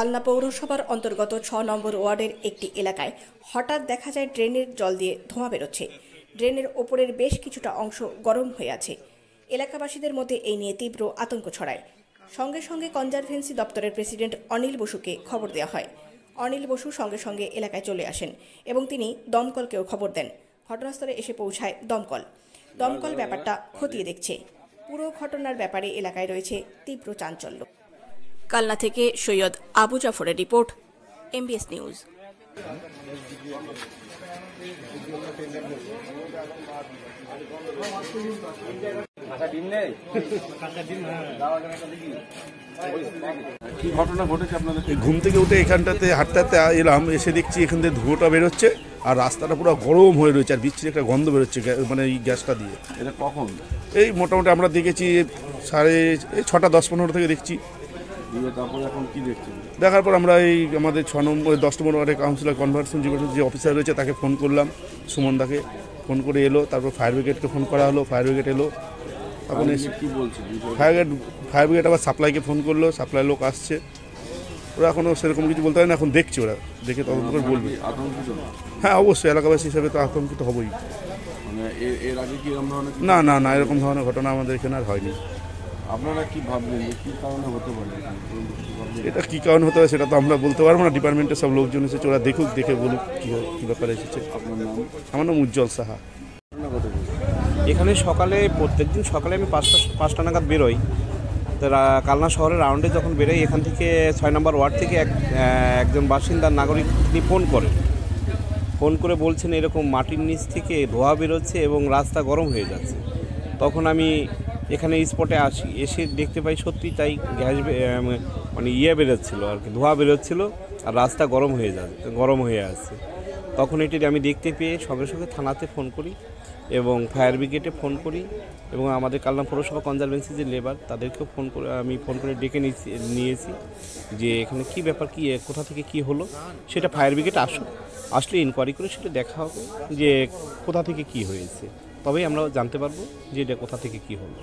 কালনা পৌরসভার অন্তর্গত ৬ নম্বর ওয়ার্ডের একটি এলাকায় হঠাৎ দেখা যায় ড্রেনের জল দিয়ে ধোঁয়া বেরোচ্ছে। ড্রেনের ওপরের বেশ কিছুটা অংশ গরম হয়ে আছে। এলাকাবাসীদের মধ্যে এই নিয়ে তীব্র আতঙ্ক ছড়ায়। সঙ্গে সঙ্গে কনজারভেন্সি দপ্তরের প্রেসিডেন্ট অনিল বসুকে খবর দেওয়া হয়। অনিল বসু সঙ্গে সঙ্গে এলাকায় চলে আসেন এবং তিনি দমকলকেও খবর দেন। ঘটনাস্থলে এসে পৌঁছায় দমকল ব্যাপারটা খতিয়ে দেখছে। পুরো ঘটনার ব্যাপারে এলাকায় রয়েছে তীব্র চাঞ্চল্য। কালনা থেকে সৈয়দ আবু জাফরের রিপোর্ট, MBS নিউজ। কি ঘটনা ঘটেছে আপনাদের? ঘুম থেকে উঠে এখানটাতে হাঁটতে হাঁটতে এলাম, এসে দেখছি এখান থেকে ধুয়োটা বেরোচ্ছে আর রাস্তাটা পুরো গরম হয়ে রয়েছে আর বিচ্ছিরি একটা গন্ধ বেরোচ্ছে, মানে এই গ্যাসটা দিয়ে। এটা কখন? এই মোটামুটি আমরা দেখেছি 6:10-15 থেকে দেখছি। তারপরে এখন কি দেখছি? দেখার পর আমরা এই আমাদের 10 নম্বর ওয়ার্ডের কাউন্সিলর কনভার্সন যে অফিসার রয়েছে তাকে ফোন করলাম, সুমন দাকে ফোন করে এলো। তারপর ফায়ার ব্রিগেডকে ফোন করা হলো, ফায়ার ব্রিগেড এলো। তখন কি বলছে ফায়ার ব্রিগেড আবার সাপ্লাইকে ফোন করলো, সাপ্লাই লোক আসছে। ওরা এখনও সেরকম কিছু বলতে পারে না, এখন দেখছি, ওরা দেখে তদন্ত করে বলবে। হ্যাঁ অবশ্যই, এলাকাবাসী হিসাবে তো আতঙ্কিত হবই। এর আগে কি না না না এরকম ধরনের ঘটনা আমাদের এখানে আর হয়নি। আপনারা কি ভাবলেন কি কারণে হতে পারে? এটা কী কারণে হতে পারে সেটা তো আমরা বলতে পারবো না। ডিপার্টমেন্টের সব লোকজন এসেছে, ওরা দেখুক, দেখে বলুক কী ব্যাপারে এসেছে। আপনার নাম? আমার নাম উজ্জ্বল সাহা। এখানে প্রত্যেকদিন সকালে আমি 5টা নাগাদ বেরোই। তো কালনা শহরের রাউন্ডে যখন বেরোই, এখান থেকে 6 নম্বর ওয়ার্ড থেকে একজন বাসিন্দার নাগরিক তিনি ফোন করে বলছেন এরকম মাটির নিচ থেকে ধোঁয়া বেরোচ্ছে এবং রাস্তা গরম হয়ে যাচ্ছে। তখন আমি এখানে স্পটে আসি, এসে দেখতে পাই সত্যি তাই গ্যাস মানে বেরোচ্ছিলো আর কি, ধোঁয়া বেরোচ্ছিলো আর রাস্তা গরম হয়ে আসছে। তখন এটি আমি দেখতে পেয়ে সঙ্গে সঙ্গে থানাতে ফোন করি এবং ফায়ার ব্রিগেডে ফোন করি এবং আমাদের কালনা পৌরসভা কনজারভেন্সি যে লেবার তাদেরকেও ফোন করে ডেকে নিয়েছি যে এখানে কি ব্যাপার, কি কোথা থেকে কি হলো সেটা ফায়ার ব্রিগেড আসলে ইনকোয়ারি করে সেটা দেখা হবে যে কোথা থেকে কি হয়েছে, তবেই আমরা জানতে পারবো যে এটা কোথা থেকে কি হলো।